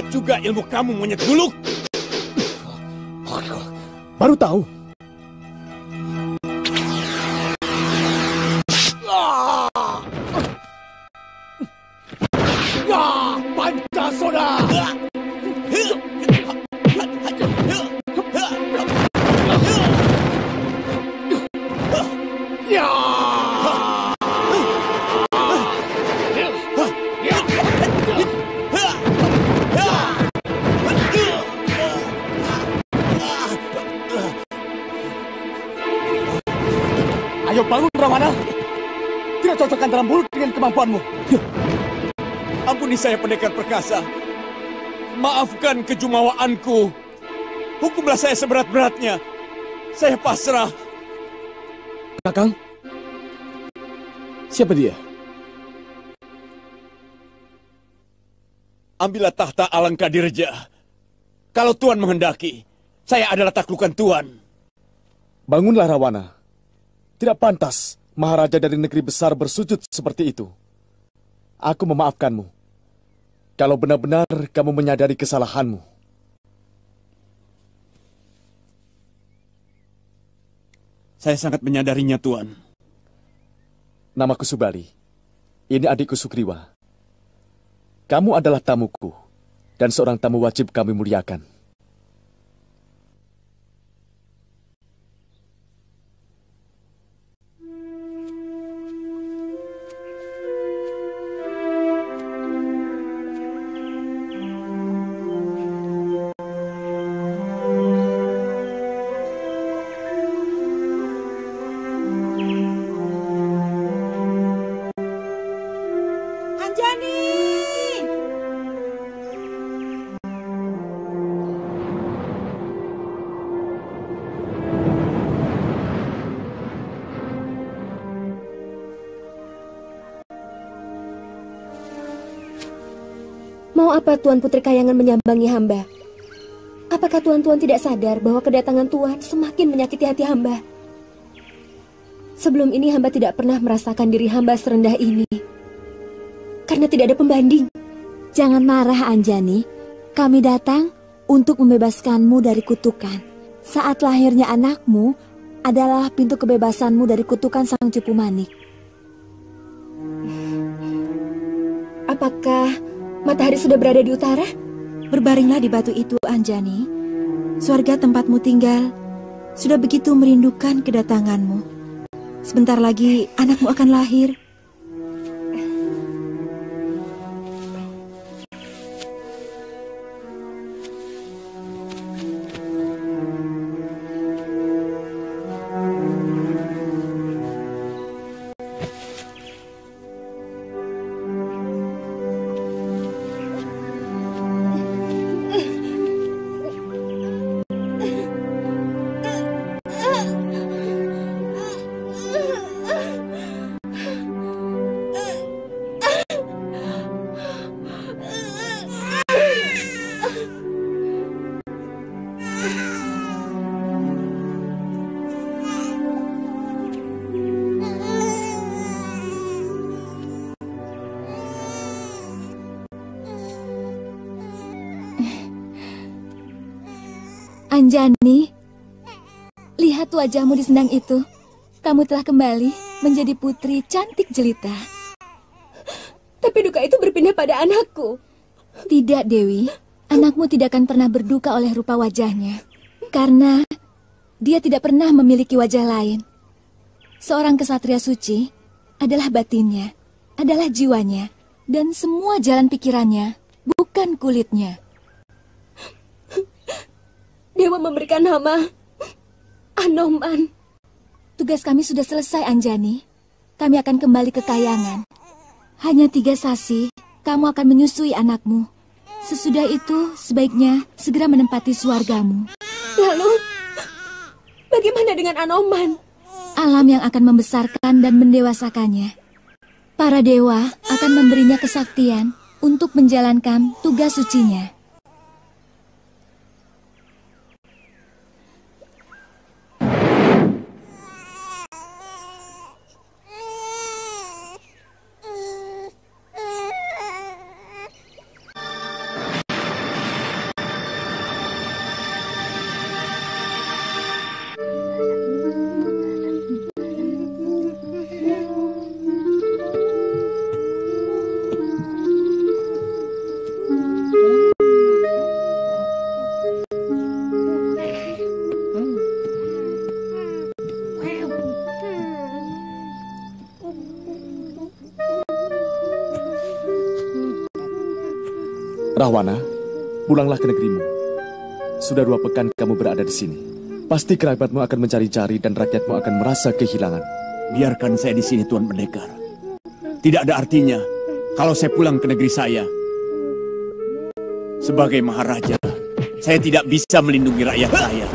juga ilmu kamu, monyet buluk? Baru tahu. Ya, Pancasona! Ya! Ayo bangun, Rawana. Tidak cocokkan dalam mulut dengan kemampuanmu. Ampuni saya, pendekar perkasa. Maafkan kejumawaanku. Hukumlah saya seberat-beratnya. Saya pasrah. Kakang, siapa dia? Ambillah tahta alangkah dirja. Kalau Tuan menghendaki, saya adalah taklukan Tuan. Bangunlah, Rawana. Tidak pantas Maharaja dari negeri besar bersujud seperti itu. Aku memaafkanmu. Kalau benar-benar kamu menyadari kesalahanmu. Saya sangat menyadarinya, Tuan. Namaku Subali. Ini adikku Sugriwa. Kamu adalah tamuku, dan seorang tamu wajib kami muliakan. Mau apa Tuan Putri Kayangan menyambangi hamba? Apakah tuan-tuan tidak sadar bahwa kedatangan Tuan semakin menyakiti hati hamba? Sebelum ini hamba tidak pernah merasakan diri hamba serendah ini. Karena tidak ada pembanding. Jangan marah, Anjani. Kami datang untuk membebaskanmu dari kutukan. Saat lahirnya anakmu adalah pintu kebebasanmu dari kutukan Sang Cupu Manik. Apakah matahari sudah berada di utara? Berbaringlah di batu itu, Anjani. Surga tempatmu tinggal sudah begitu merindukan kedatanganmu. Sebentar lagi anakmu akan lahir. Anjani, lihat wajahmu di sendang itu. Kamu telah kembali menjadi putri cantik jelita. Tapi duka itu berpindah pada anakku. Tidak, Dewi. Anakmu tidak akan pernah berduka oleh rupa wajahnya. Karena dia tidak pernah memiliki wajah lain. Seorang kesatria suci adalah batinnya, adalah jiwanya, dan semua jalan pikirannya, bukan kulitnya. Dewa memberikan nama Anoman. Tugas kami sudah selesai, Anjani. Kami akan kembali ke Kayangan. Hanya 3 sasi, kamu akan menyusui anakmu. Sesudah itu, sebaiknya segera menempati suargamu. Lalu, bagaimana dengan Anoman? Alam yang akan membesarkan dan mendewasakannya. Para dewa akan memberinya kesaktian untuk menjalankan tugas sucinya. Rahwana, pulanglah ke negerimu. Sudah 2 pekan kamu berada di sini. Pasti kerabatmu akan mencari-cari dan rakyatmu akan merasa kehilangan. Biarkan saya di sini, Tuan Pendekar. Tidak ada artinya kalau saya pulang ke negeri saya. Sebagai Maharaja, saya tidak bisa melindungi rakyat saya.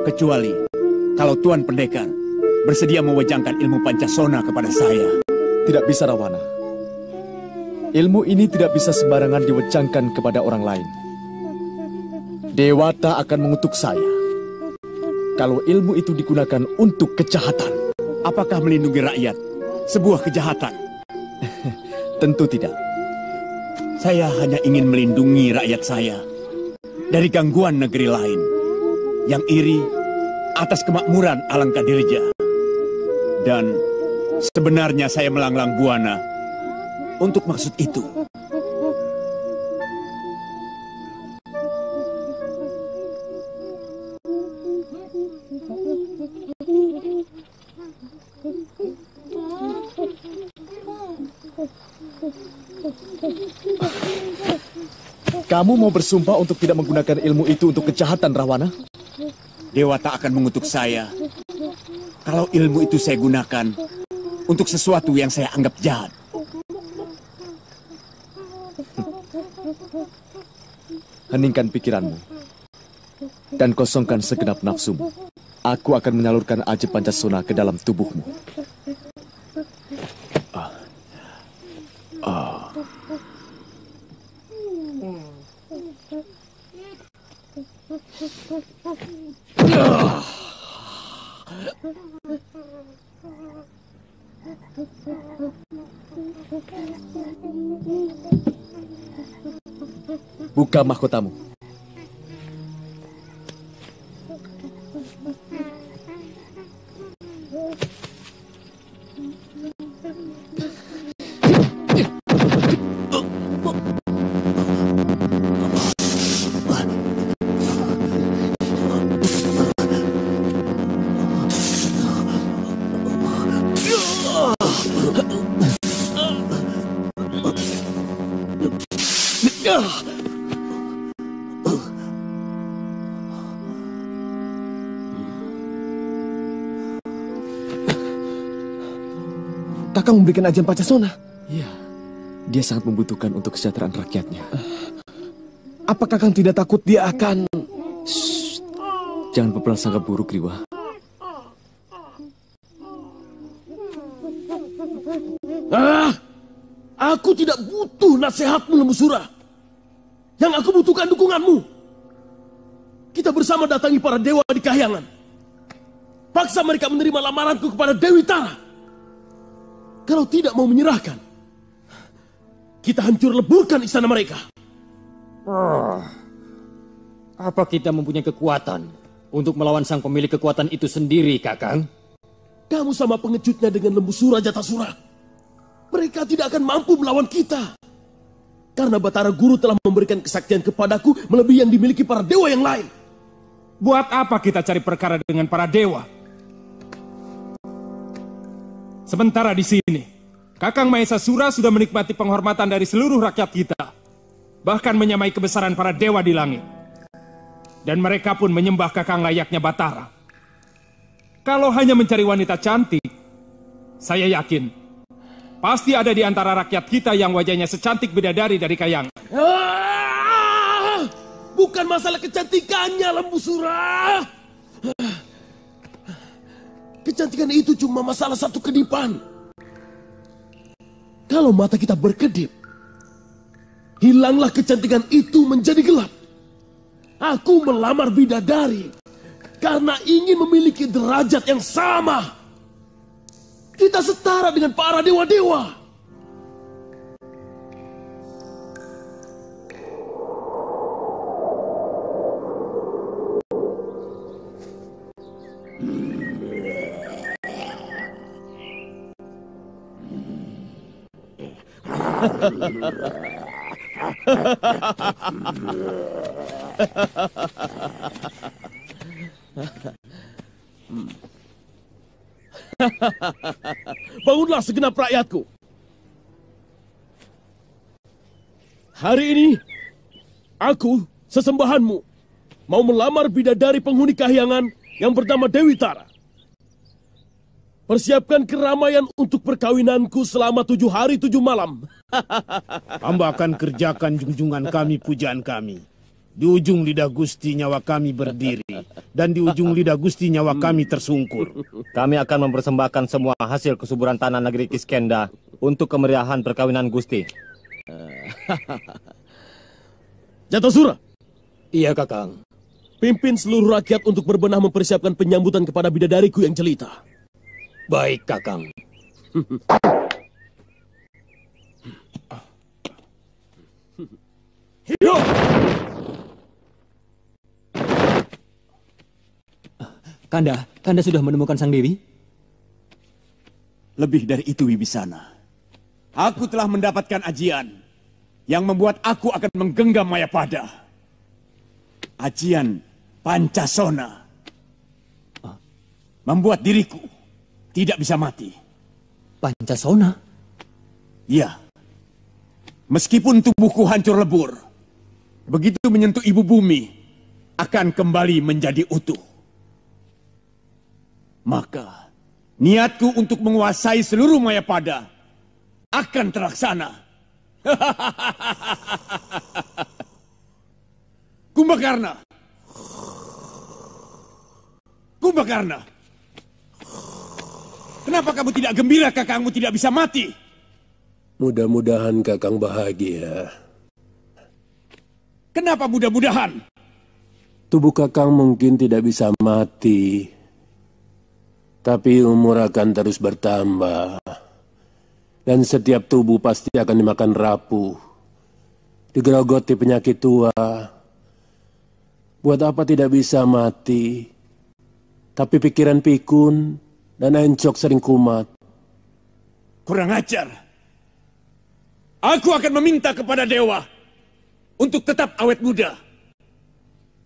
Kecuali kalau Tuan Pendekar bersedia mewajangkan ilmu Pancasona kepada saya. Tidak bisa, Rahwana. Ilmu ini tidak bisa sembarangan diwejangkan kepada orang lain. Dewata akan mengutuk saya kalau ilmu itu digunakan untuk kejahatan. Apakah melindungi rakyat sebuah kejahatan? Tentu tidak. Saya hanya ingin melindungi rakyat saya dari gangguan negeri lain yang iri atas kemakmuran Alangkadirja. Dan sebenarnya saya melanglang buana untuk maksud itu. Kamu mau bersumpah untuk tidak menggunakan ilmu itu untuk kejahatan, Rahwana? Dewata akan mengutuk saya kalau ilmu itu saya gunakan untuk sesuatu yang saya anggap jahat. Heningkan pikiranmu dan kosongkan segenap nafsumu. Aku akan menyalurkan aji Pancasona ke dalam tubuhmu. Buka mahkotamu. Kakang memberikan ajian Pancasona. Iya, dia sangat membutuhkan untuk kesejahteraan rakyatnya. Apa Kakang tidak takut dia akan... Shh, jangan berprasangka buruk, Riwa. Aku tidak butuh nasihatmu, Lembu Sura. Yang aku butuhkan dukunganmu. Kita bersama datangi para dewa di Kahyangan. Paksa mereka menerima lamaranku kepada Dewi Tara. Kalau tidak mau menyerahkan, kita hancur leburkan istana mereka. Apa kita mempunyai kekuatan untuk melawan sang pemilik kekuatan itu sendiri, Kakang? Kamu sama pengejutnya dengan Lembu Sura Jatasura. Mereka tidak akan mampu melawan kita. Karena Batara Guru telah memberikan kesaktian kepadaku melebihi yang dimiliki para dewa yang lain. Buat apa kita cari perkara dengan para dewa? Sementara di sini, Kakang Mahesa Sura sudah menikmati penghormatan dari seluruh rakyat kita. Bahkan menyamai kebesaran para dewa di langit. Dan mereka pun menyembah Kakang layaknya Batara. Kalau hanya mencari wanita cantik, saya yakin, pasti ada di antara rakyat kita yang wajahnya secantik bidadari dari Kahyangan. Bukan masalah kecantikannya, Lembu Sura. Kecantikan itu cuma masalah satu kedipan. Kalau mata kita berkedip, hilanglah kecantikan itu menjadi gelap. Aku melamar bidadari karena ingin memiliki derajat yang sama. Kita setara dengan para dewa-dewa. Bangunlah segenap rakyatku. Hari ini, aku, sesembahanmu, mau melamar bidadari penghuni kahyangan yang bernama Dewi Tara. Persiapkan keramaian untuk perkawinanku selama 7 hari 7 malam. Hamba akan kerjakan junjungan kami, pujaan kami. Di ujung lidah Gusti nyawa kami berdiri, dan di ujung lidah Gusti nyawa kami tersungkur. Kami akan mempersembahkan semua hasil kesuburan tanah negeri Kiskenda untuk kemeriahan perkawinan Gusti. Jatasura. Iya, Kakang. Pimpin seluruh rakyat untuk berbenah mempersiapkan penyambutan kepada bidadariku yang jelita. Baik, Kakang. Hidup! Kanda sudah menemukan Sang Dewi? Lebih dari itu, Wibisana. Aku telah mendapatkan ajian yang membuat aku akan menggenggam Mayapada. Ajian Pancasona. Membuat diriku tidak bisa mati. Pancasona? Ya. Meskipun tubuhku hancur lebur, begitu menyentuh ibu bumi, akan kembali menjadi utuh. Maka, niatku untuk menguasai seluruh Mayapada akan terlaksana. Kumbakarna. Kumbakarna. Kenapa kamu tidak gembira kakangmu tidak bisa mati? Mudah-mudahan kakang bahagia. Kenapa mudah-mudahan? Tubuh kakang mungkin tidak bisa mati, tapi umur akan terus bertambah. Dan setiap tubuh pasti akan dimakan rapuh, digerogoti penyakit tua. Buat apa tidak bisa mati? Tapi pikiran pikun dan encok sering kumat. Kurang ajar. Aku akan meminta kepada dewa untuk tetap awet muda.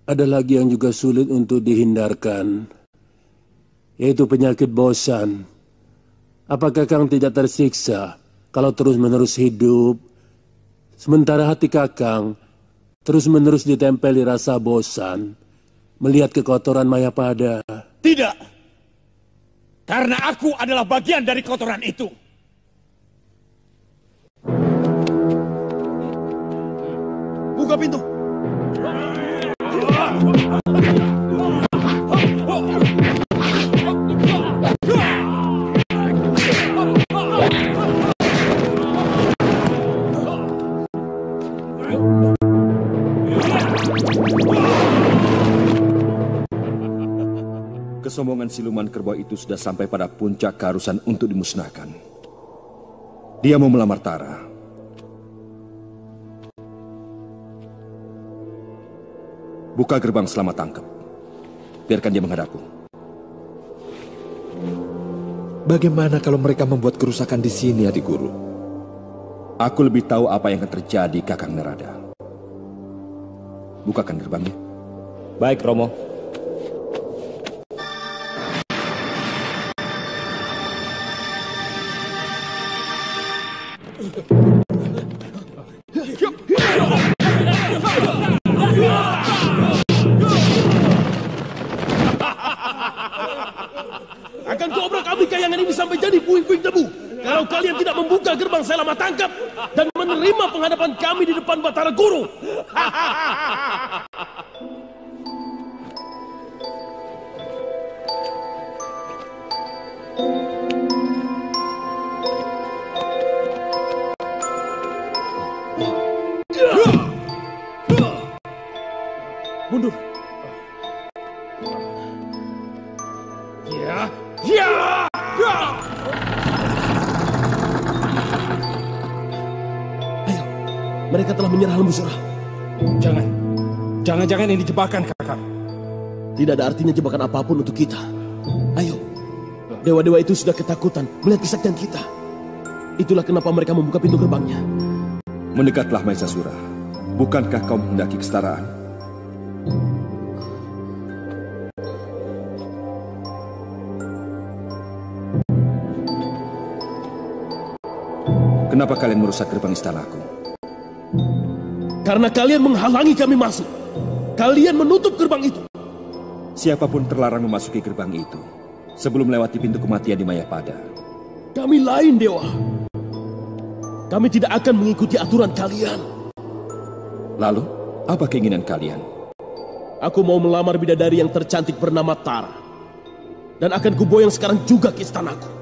Ada lagi yang juga sulit untuk dihindarkan, yaitu penyakit bosan. Apakah Kakang tidak tersiksa kalau terus-menerus hidup, sementara hati Kakang terus-menerus ditempeli rasa bosan melihat kekotoran Mayapada? Tidak. Karena aku adalah bagian dari kotoran itu. Buka pintu. Kesombongan siluman kerbau itu sudah sampai pada puncak keharusan untuk dimusnahkan. Dia mau melamar Tara. Buka gerbang selama tangkap. Biarkan dia menghadapku. Bagaimana kalau mereka membuat kerusakan di sini, adik guru? Aku lebih tahu apa yang akan terjadi, Kakang Nerada. Bukakan gerbangnya. Baik, Romo. Akan kuobrak-abrik kayangan ini sampai jadi puing-puing debu. Kalau kalian tidak membuka gerbang saya lama tangkap dan menerima penghadapan kami di depan Batara Guru. Mundur. Ya, ya, ya. Ayo, mereka telah menyerah Lembu Surah. Jangan ini jebakan, Kakang. Tidak ada artinya jebakan apapun untuk kita. Ayo, dewa-dewa itu sudah ketakutan melihat kesaktian kita. Itulah kenapa mereka membuka pintu gerbangnya. Mendekatlah Maesasura. Bukankah kau menghendaki kesetaraan? Kenapa kalian merusak gerbang istanaku? Karena kalian menghalangi kami masuk. Kalian menutup gerbang itu. Siapapun terlarang memasuki gerbang itu sebelum melewati pintu kematian di Mayapada. Kami lain, Dewa. Kami tidak akan mengikuti aturan kalian. Lalu, apa keinginan kalian? Aku mau melamar bidadari yang tercantik bernama Tara. Dan akan kuboyong sekarang juga ke istanaku.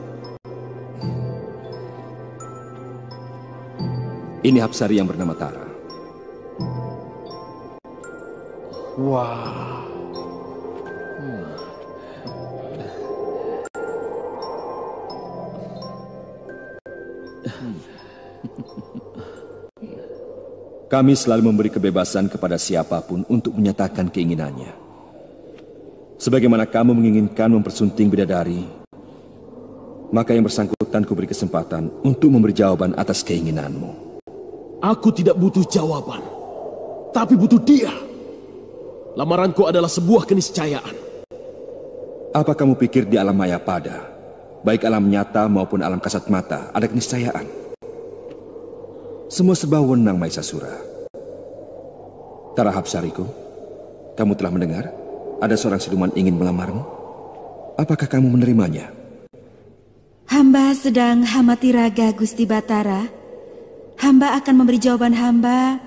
Ini Hapsari yang bernama Tara. Wah. Kami selalu memberi kebebasan kepada siapapun untuk menyatakan keinginannya. Sebagaimana kamu menginginkan mempersunting bidadari, maka yang bersangkutan kuberi kesempatan untuk memberi jawaban atas keinginanmu. Aku tidak butuh jawaban, tapi butuh dia. Lamaranku adalah sebuah keniscayaan. Apa kamu pikir di alam Mayapada, baik alam nyata maupun alam kasat mata, ada keniscayaan? Semua serba wenang, Maesasura. Tara Hapsariku, kamu telah mendengar ada seorang siluman ingin melamarmu? Apakah kamu menerimanya? Hamba sedang hamati raga, Gusti Batara. Hamba akan memberi jawaban hamba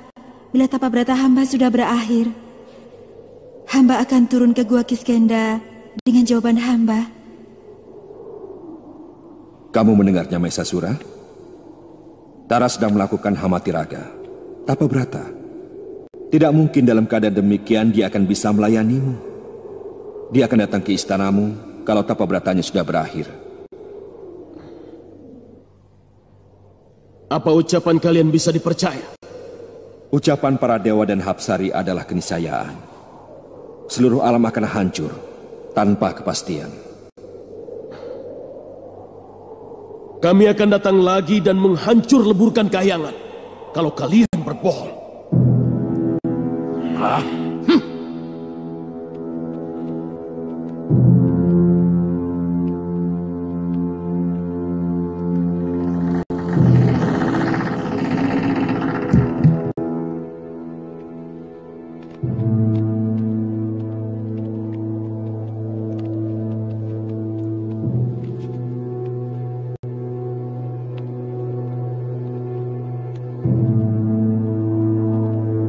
bila tapa berata hamba sudah berakhir. Hamba akan turun ke Gua Kiskenda dengan jawaban hamba. Kamu mendengarnya, Maesasura? Tara sedang melakukan hamati raga, tapa berata. Tidak mungkin dalam keadaan demikian dia akan bisa melayanimu. Dia akan datang ke istanamu kalau tapa beratanya sudah berakhir. Apa ucapan kalian bisa dipercaya? Ucapan para dewa dan Hapsari adalah keniscayaan. Seluruh alam akan hancur tanpa kepastian. Kami akan datang lagi dan menghancur leburkan Kahyangan kalau kalian berbohong. Hah?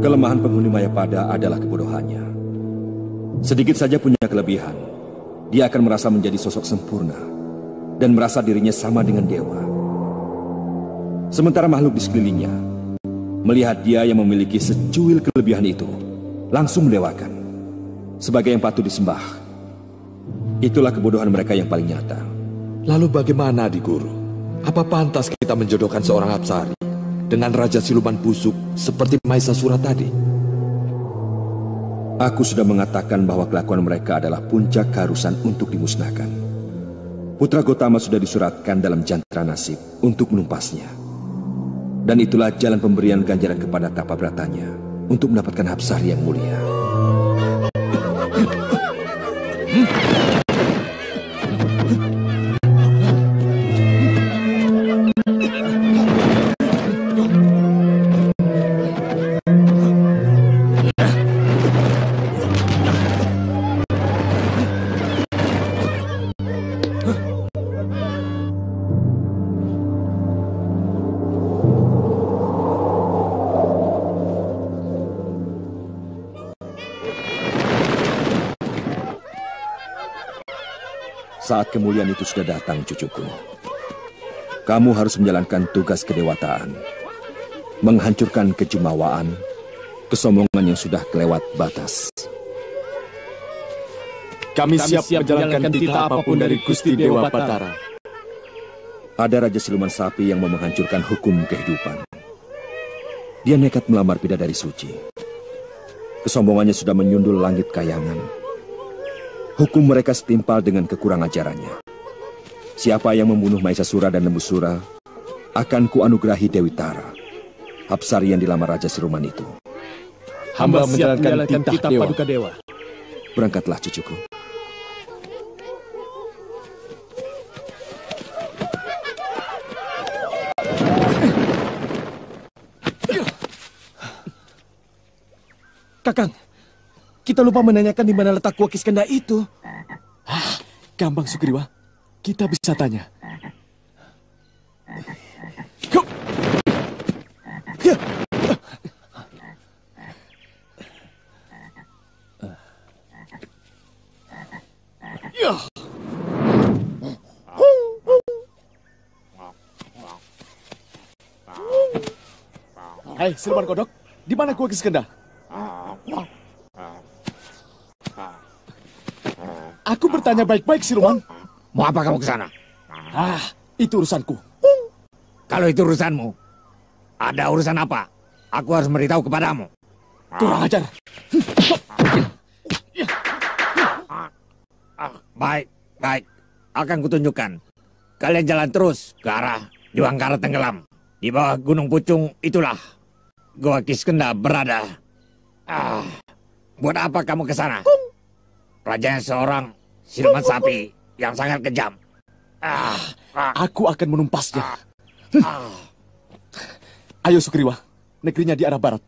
Kelemahan penghuni Mayapada adalah kebodohannya. Sedikit saja punya kelebihan, dia akan merasa menjadi sosok sempurna dan merasa dirinya sama dengan dewa. Sementara makhluk di sekelilingnya melihat dia yang memiliki secuil kelebihan itu, langsung mendewakan sebagai yang patut disembah. Itulah kebodohan mereka yang paling nyata. Lalu bagaimana, Adi Guru? Apa pantas kita menjodohkan seorang Hapsari dengan Raja Siluman Busuk seperti Maesasura tadi? Aku sudah mengatakan bahwa kelakuan mereka adalah puncak keharusan untuk dimusnahkan. Putra Gotama sudah disuratkan dalam jantara nasib untuk menumpasnya. Dan itulah jalan pemberian ganjaran kepada tapa beratanya untuk mendapatkan Hapsari yang mulia. Saat kemuliaan itu sudah datang, cucuku. Kamu harus menjalankan tugas kedewataan, menghancurkan kejumawaan, kesombongan yang sudah kelewat batas. Kami siap menjalankan titah apapun dari Gusti Dewa Batara. Ada Raja Siluman Sapi yang mau menghancurkan hukum kehidupan. Dia nekat melamar bidadari suci. Kesombongannya sudah menyundul langit Kahyangan. Hukum mereka setimpal dengan kekurang ajarannya. Siapa yang membunuh Maesasura dan Lembusura akan kuanugerahi Dewi Tara, Hapsari yang dilamar Raja Siluman itu. Hamba menjalankan titah Paduka Dewa. Berangkatlah, cucuku. Kakang, kita lupa menanyakan di mana letak Gua Kiskenda itu. Gampang, Sugriwa. Kita bisa tanya. Hei, Siluman Kodok, di mana Gua Kiskenda? Aku bertanya baik-baik, Siluman. Mau apa kamu ke sana? Itu urusanku. Kalau itu urusanmu, ada urusan apa? Aku harus memberitahu kepadamu. Kurang ajar. Baik, baik. Akan kutunjukkan. Kalian jalan terus ke arah Juangkara tenggelam. Di bawah Gunung Pucung itulah Gua Kiskenda berada. Buat apa kamu ke sana? Rajanya seorang siluman sapi yang sangat kejam. Aku akan menumpasnya. Ayo Sugriwa, negerinya di arah barat.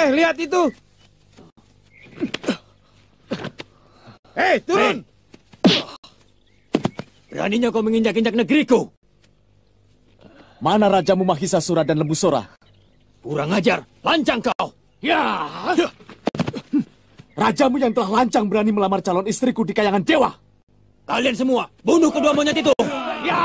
Lihat itu. Turun. Beraninya kau menginjak-injak negeriku. Mana rajamu Mahisasura dan Lembusura? Kurang ajar, lancang kau. Ya. Rajamu yang telah lancang berani melamar calon istriku di kayangan dewa. Kalian semua, bunuh kedua monyet itu. Ya.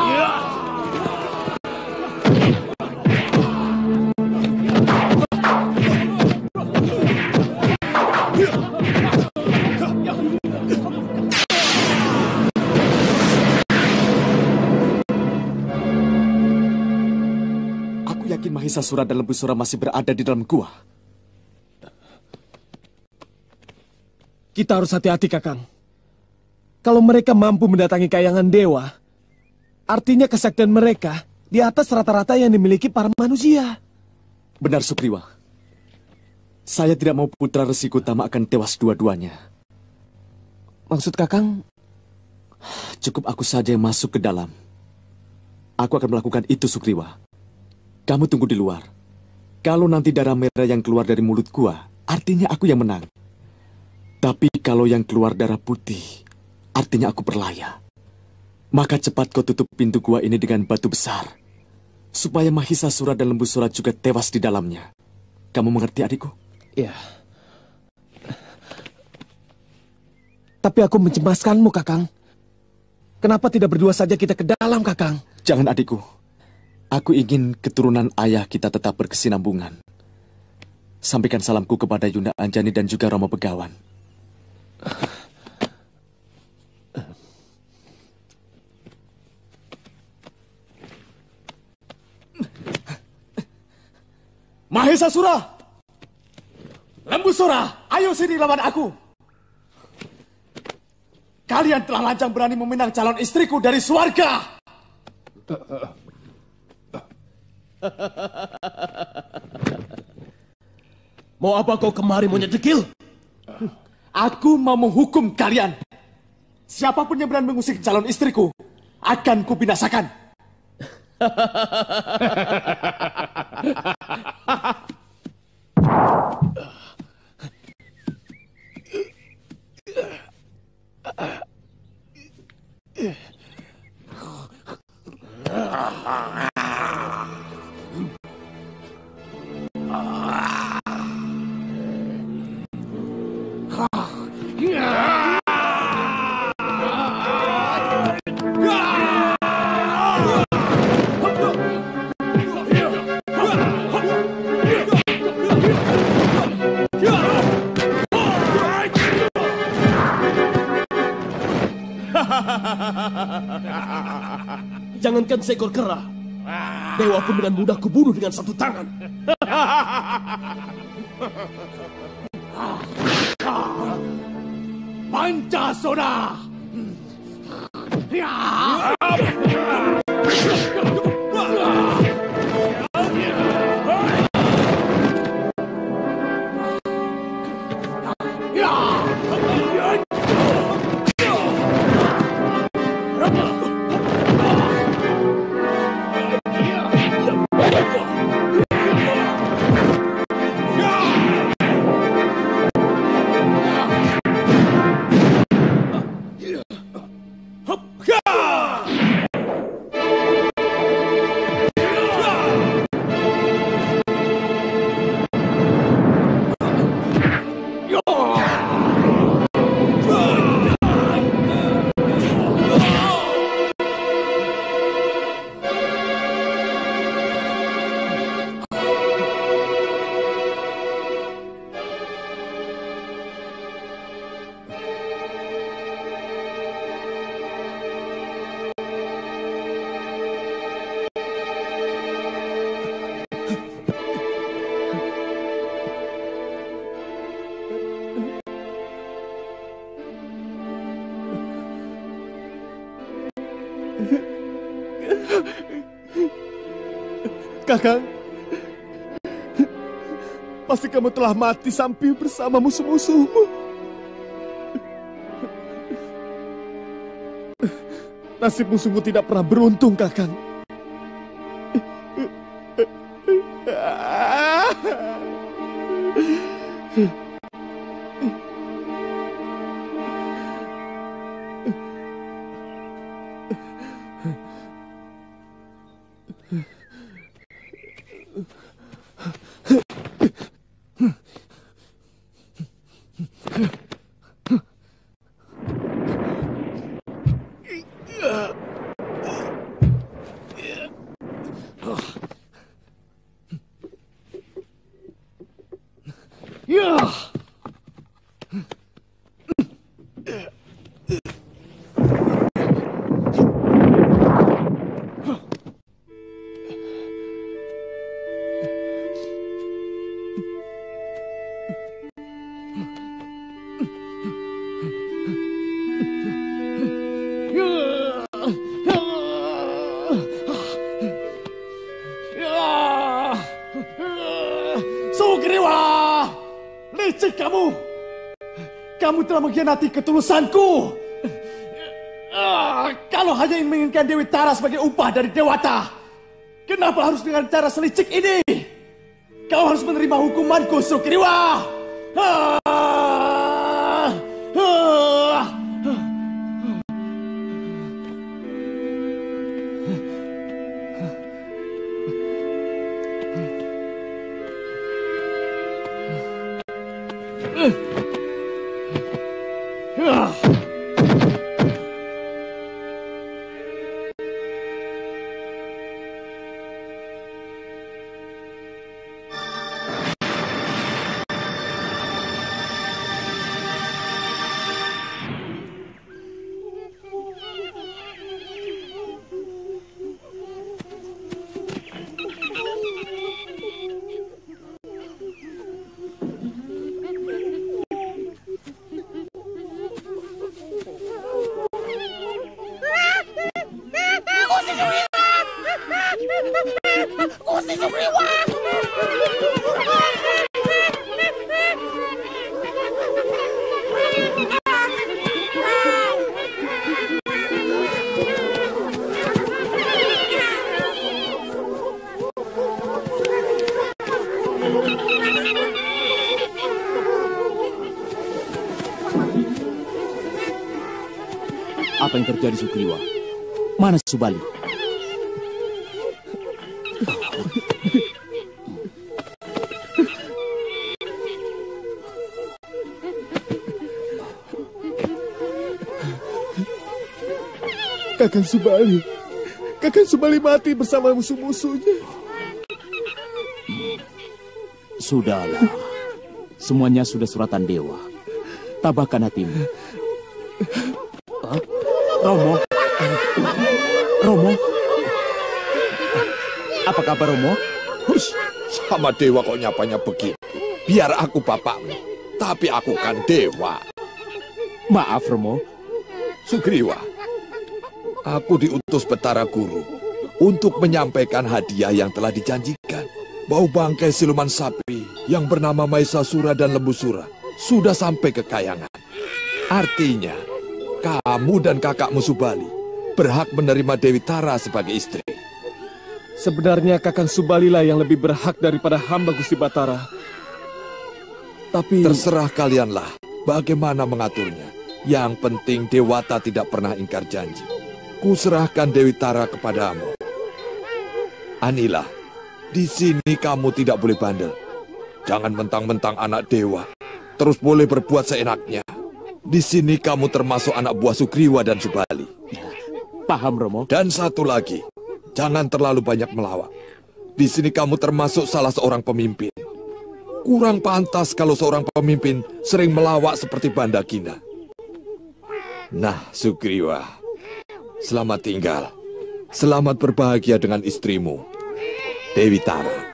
Yakin Mahisasura dan Lembusura masih berada di dalam gua. Kita harus hati-hati, Kakang. Kalau mereka mampu mendatangi kayangan dewa, artinya kesaktian mereka di atas rata-rata yang dimiliki para manusia. Benar, Sugriwa. Saya tidak mau putra Resi Gotama akan tewas dua-duanya. Maksud Kakang? Cukup aku saja yang masuk ke dalam. Aku akan melakukan itu, Sugriwa. Kamu tunggu di luar. Kalau nanti darah merah yang keluar dari mulut gua, artinya aku yang menang. Tapi kalau yang keluar darah putih, artinya aku berlaya. Maka cepat kau tutup pintu gua ini dengan batu besar, supaya Mahisasura dan Lembusura juga tewas di dalamnya. Kamu mengerti, adikku? Iya. Tapi aku mencemaskanmu, Kakang. Kenapa tidak berdua saja kita ke dalam, Kakang? Jangan, adikku. Aku ingin keturunan ayah kita tetap berkesinambungan. Sampaikan salamku kepada Yunda Anjani dan juga Romo Begawan. Mahisasura! Lembusura, ayo sini lawan aku. Kalian telah lancang berani meminang calon istriku dari swarga. Mau apa kau kemari, monyet dekil? Aku mau menghukum kalian. Siapapun yang berani mengusik calon istriku akan kubinasakan. Jangankan seekor kera, dewa pun dengan mudah kubunuh dengan satu tangan. Pancasona! Kakang, pasti kamu telah mati sampai bersama musuh-musuhmu. Nasibmu sungguh tidak pernah beruntung, Kakang. Sugriwa! Licik kamu! Kamu telah mengkhianati ketulusanku! Kalau hanya ingin menginginkan Dewi Tara sebagai upah dari Dewata, kenapa harus dengan cara selicik ini? Kau harus menerima hukumanku, Sugriwa! Apa yang terjadi, Sugriwa? Mana Subali? Kakang Subali mati bersama musuh-musuhnya. Sudahlah, semuanya sudah suratan dewa. Tabahkan hatimu. Romo? Apa kabar, Romo? Hush, sama dewa kok nyapanya begitu. Biar aku bapakmu, tapi aku kan dewa. Maaf, Romo. Sugriwa, aku diutus Betara Guru untuk menyampaikan hadiah yang telah dijanjikan. Bau bangkai siluman sapi yang bernama Maesasura dan Lembusura sudah sampai ke Kayangan. Artinya, kamu dan kakakmu Subali berhak menerima Dewi Tara sebagai istri. Sebenarnya Kakang Subali lah yang lebih berhak daripada hamba Gusti Batara. Tapi terserah kalianlah bagaimana mengaturnya. Yang penting Dewata tidak pernah ingkar janji. Kuserahkan Dewi Tara kepadamu. Anila, di sini kamu tidak boleh bandel. Jangan mentang-mentang anak dewa, terus boleh berbuat seenaknya. Di sini kamu termasuk anak buah Sugriwa dan Subali. Paham, Romo. Dan satu lagi, jangan terlalu banyak melawak. Di sini kamu termasuk salah seorang pemimpin. Kurang pantas kalau seorang pemimpin sering melawak seperti Bandagina. Nah, Sugriwa, selamat tinggal. Selamat berbahagia dengan istrimu, Dewi Tara.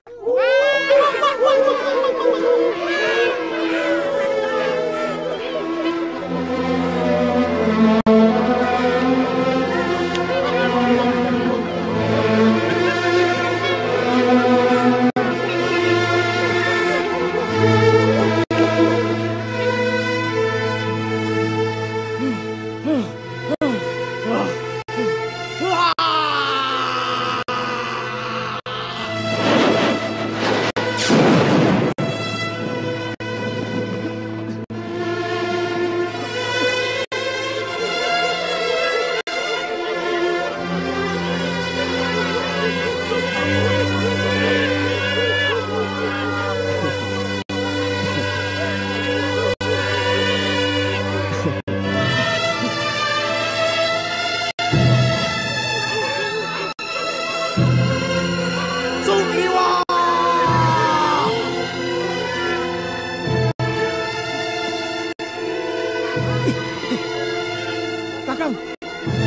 Kakang.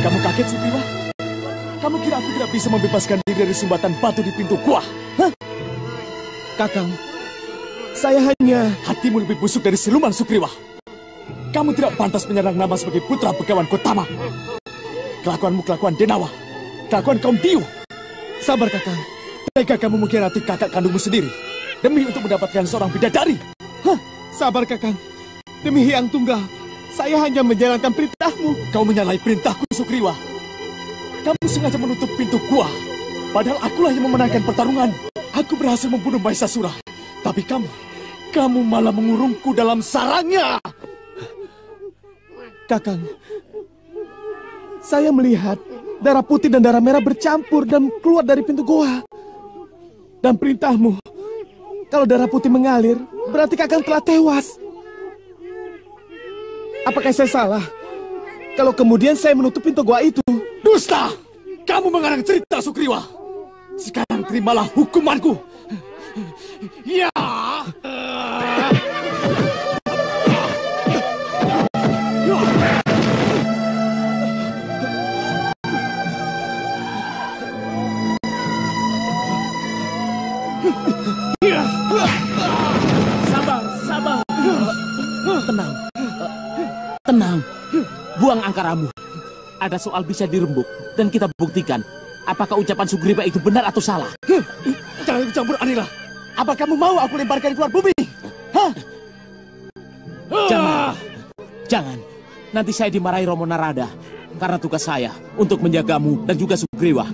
Kamu kaget, Sugriwa? Kamu kira aku tidak bisa membebaskan diri dari sumbatan batu di pintu gua? Hah? Kakang, saya hanya... Hatimu lebih busuk dari siluman, Sugriwa. Kamu tidak pantas menyandang nama sebagai putra Begawan Gotama. Kelakuanmu kelakuan Denawa. Kelakuan kaum Diu. Sabar, Kakang. Tega kamu mengkhianati kakak kandungmu sendiri demi untuk mendapatkan seorang bidadari. Hah? Sabar, Kakang. Demi Hyang Tunggal, saya hanya menjalankan perintahmu. Kau menyalahi perintahku, Sugriwa. Kamu sengaja menutup pintu gua. Padahal akulah yang memenangkan pertarungan. Aku berhasil membunuh Maesasura. Tapi kamu malah mengurungku dalam sarangnya. Kakang, saya melihat darah putih dan darah merah bercampur dan keluar dari pintu goa. Dan perintahmu, kalau darah putih mengalir, berarti Kakang telah tewas. Apakah saya salah kalau kemudian saya menutup pintu goa itu? Dusta! Kamu mengarang cerita, Sugriwa. Sekarang terimalah hukumanku. Ya! Sabar. Tenang. Buang angkaramu. Ada soal bisa dirembuk dan kita buktikan apakah ucapan Sugriwa itu benar atau salah. Jangan campur, Anila. Apa kamu mau aku lemparkan keluar bumi? Hah? Jangan. Nanti saya dimarahi Romo Narada karena tugas saya untuk menjagamu dan juga Sugriwa.